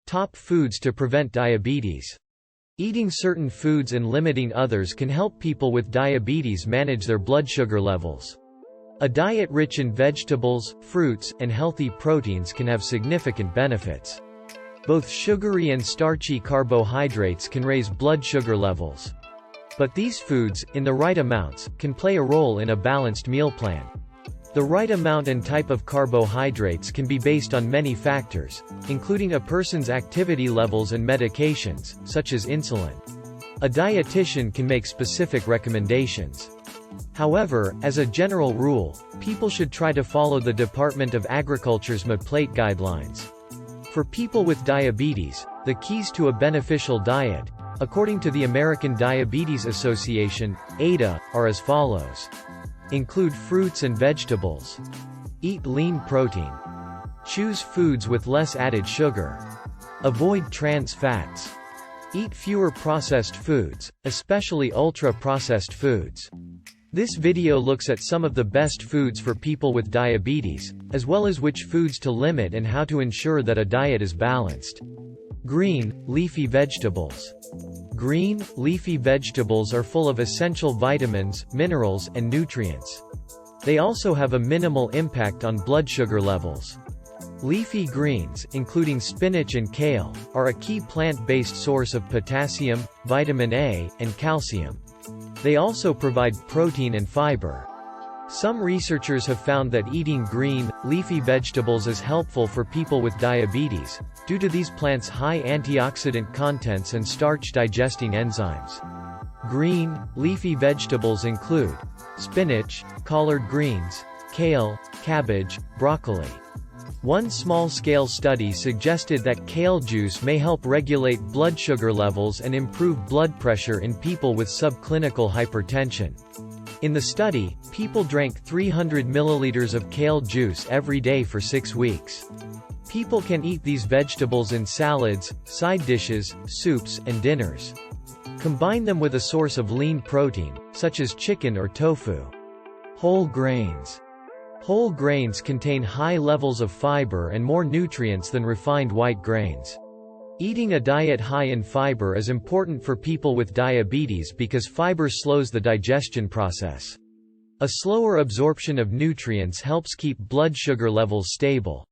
Top foods to prevent diabetes. Eating certain foods and limiting others can help people with diabetes manage their blood sugar levels. A diet rich in vegetables, fruits, and healthy proteins can have significant benefits. Both sugary and starchy carbohydrates can raise blood sugar levels. But these foods, in the right amounts, can play a role in a balanced meal plan. The right amount and type of carbohydrates can be based on many factors, including a person's activity levels and medications, such as insulin. A dietitian can make specific recommendations. However, as a general rule, people should try to follow the Department of Agriculture's plate guidelines. For people with diabetes, the keys to a beneficial diet, according to the American Diabetes Association, ADA, are as follows. Include fruits and vegetables. Eat lean protein. Choose foods with less added sugar. Avoid trans fats. Eat fewer processed foods, especially ultra-processed foods. This video looks at some of the best foods for people with diabetes, as well as which foods to limit and how to ensure that a diet is balanced. Green, leafy vegetables. Green, leafy vegetables are full of essential vitamins, minerals, and nutrients. They also have a minimal impact on blood sugar levels. Leafy greens, including spinach and kale, are a key plant-based source of potassium, vitamin A, and calcium. They also provide protein and fiber. Some researchers have found that eating green, leafy vegetables is helpful for people with diabetes, due to these plants' high antioxidant contents and starch-digesting enzymes. Green, leafy vegetables include spinach, collard greens, kale, cabbage, broccoli. One small-scale study suggested that kale juice may help regulate blood sugar levels and improve blood pressure in people with subclinical hypertension. In the study, people drank 300 milliliters of kale juice every day for 6 weeks. People can eat these vegetables in salads, side dishes, soups, and dinners. Combine them with a source of lean protein, such as chicken or tofu. Whole grains. Whole grains contain high levels of fiber and more nutrients than refined white grains. Eating a diet high in fiber is important for people with diabetes because fiber slows the digestion process. A slower absorption of nutrients helps keep blood sugar levels stable.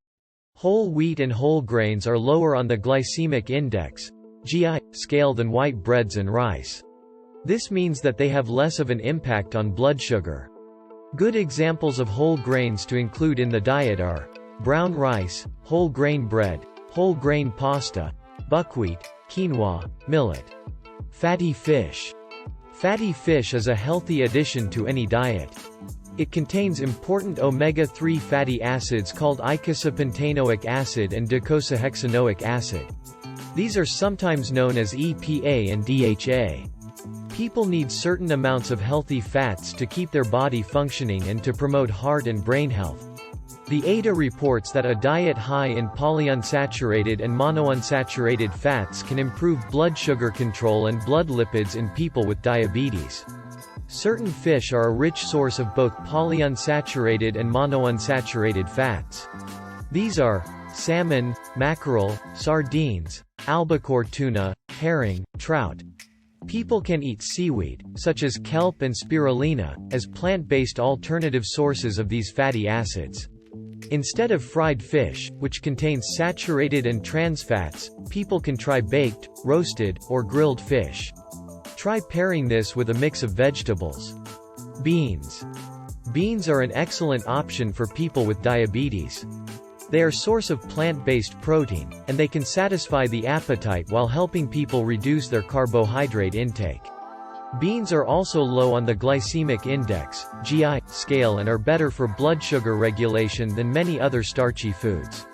Whole wheat and whole grains are lower on the glycemic index (GI) scale than white breads and rice. This means that they have less of an impact on blood sugar. Good examples of whole grains to include in the diet are brown rice, whole grain bread, whole grain pasta, buckwheat, quinoa, millet. Fatty fish. Fatty fish is a healthy addition to any diet. It contains important omega-3 fatty acids called eicosapentaenoic acid and docosahexaenoic acid. These are sometimes known as EPA and DHA. People need certain amounts of healthy fats to keep their body functioning and to promote heart and brain health. The ADA reports that a diet high in polyunsaturated and monounsaturated fats can improve blood sugar control and blood lipids in people with diabetes. Certain fish are a rich source of both polyunsaturated and monounsaturated fats. These are salmon, mackerel, sardines, albacore tuna, herring, trout. People can eat seaweed, such as kelp and spirulina, as plant-based alternative sources of these fatty acids. Instead of fried fish, which contains saturated and trans fats, people can try baked, roasted, or grilled fish. Try pairing this with a mix of vegetables. Beans. Beans are an excellent option for people with diabetes. They are a source of plant-based protein, and they can satisfy the appetite while helping people reduce their carbohydrate intake. Beans are also low on the glycemic index (GI) scale and are better for blood sugar regulation than many other starchy foods.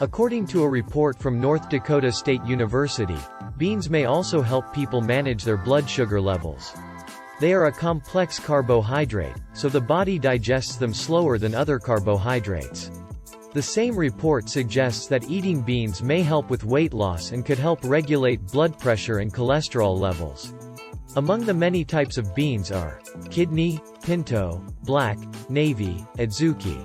According to a report from North Dakota State University, beans may also help people manage their blood sugar levels. They are a complex carbohydrate, so the body digests them slower than other carbohydrates. The same report suggests that eating beans may help with weight loss and could help regulate blood pressure and cholesterol levels. Among the many types of beans are kidney, pinto, black, navy, adzuki.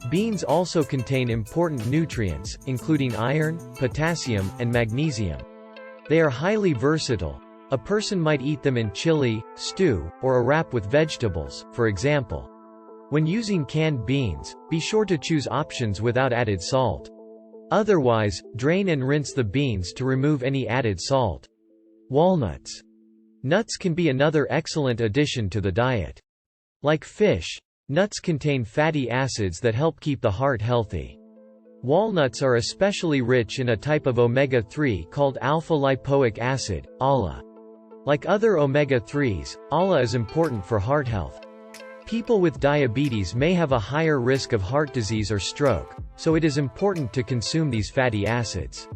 Beans also contain important nutrients, including iron, potassium, and magnesium. They are highly versatile. A person might eat them in chili, stew, or a wrap with vegetables, for example. When using canned beans, be sure to choose options without added salt. Otherwise, drain and rinse the beans to remove any added salt. Walnuts. Nuts can be another excellent addition to the diet. Like fish, nuts contain fatty acids that help keep the heart healthy. Walnuts are especially rich in a type of omega-3 called alpha-lipoic acid, ALA. Like other omega-3s, ALA is important for heart health. People with diabetes may have a higher risk of heart disease or stroke, so it is important to consume these fatty acids.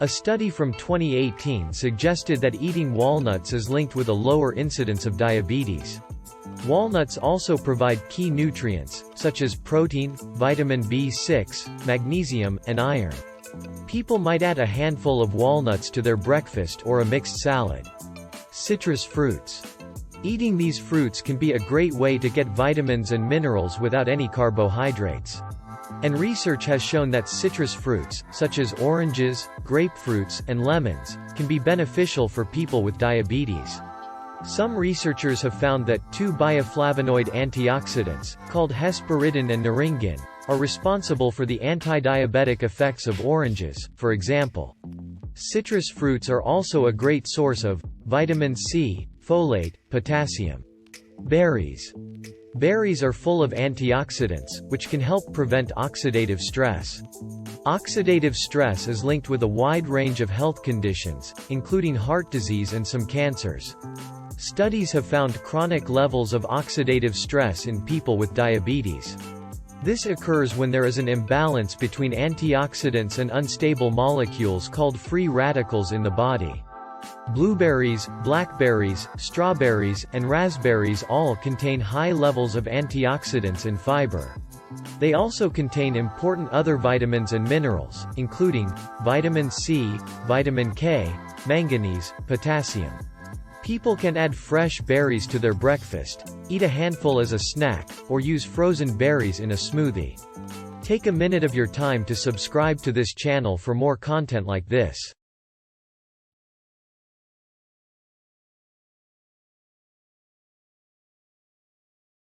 A study from 2018 suggested that eating walnuts is linked with a lower incidence of diabetes. Walnuts also provide key nutrients, such as protein, vitamin B6, magnesium, and iron. People might add a handful of walnuts to their breakfast or a mixed salad. Citrus fruits. Eating these fruits can be a great way to get vitamins and minerals without any carbohydrates. And research has shown that citrus fruits, such as oranges, grapefruits, and lemons, can be beneficial for people with diabetes. Some researchers have found that 2 bioflavonoid antioxidants, called hesperidin and naringin, are responsible for the anti-diabetic effects of oranges, for example. Citrus fruits are also a great source of vitamin C, folate, potassium. Berries. Berries are full of antioxidants, which can help prevent oxidative stress. Oxidative stress is linked with a wide range of health conditions, including heart disease and some cancers. Studies have found chronic levels of oxidative stress in people with diabetes. This occurs when there is an imbalance between antioxidants and unstable molecules called free radicals in the body. Blueberries, blackberries, strawberries, and raspberries all contain high levels of antioxidants and fiber. They also contain important other vitamins and minerals, including vitamin C, vitamin K, manganese, potassium. People can add fresh berries to their breakfast, eat a handful as a snack, or use frozen berries in a smoothie. Take a minute of your time to subscribe to this channel for more content like this.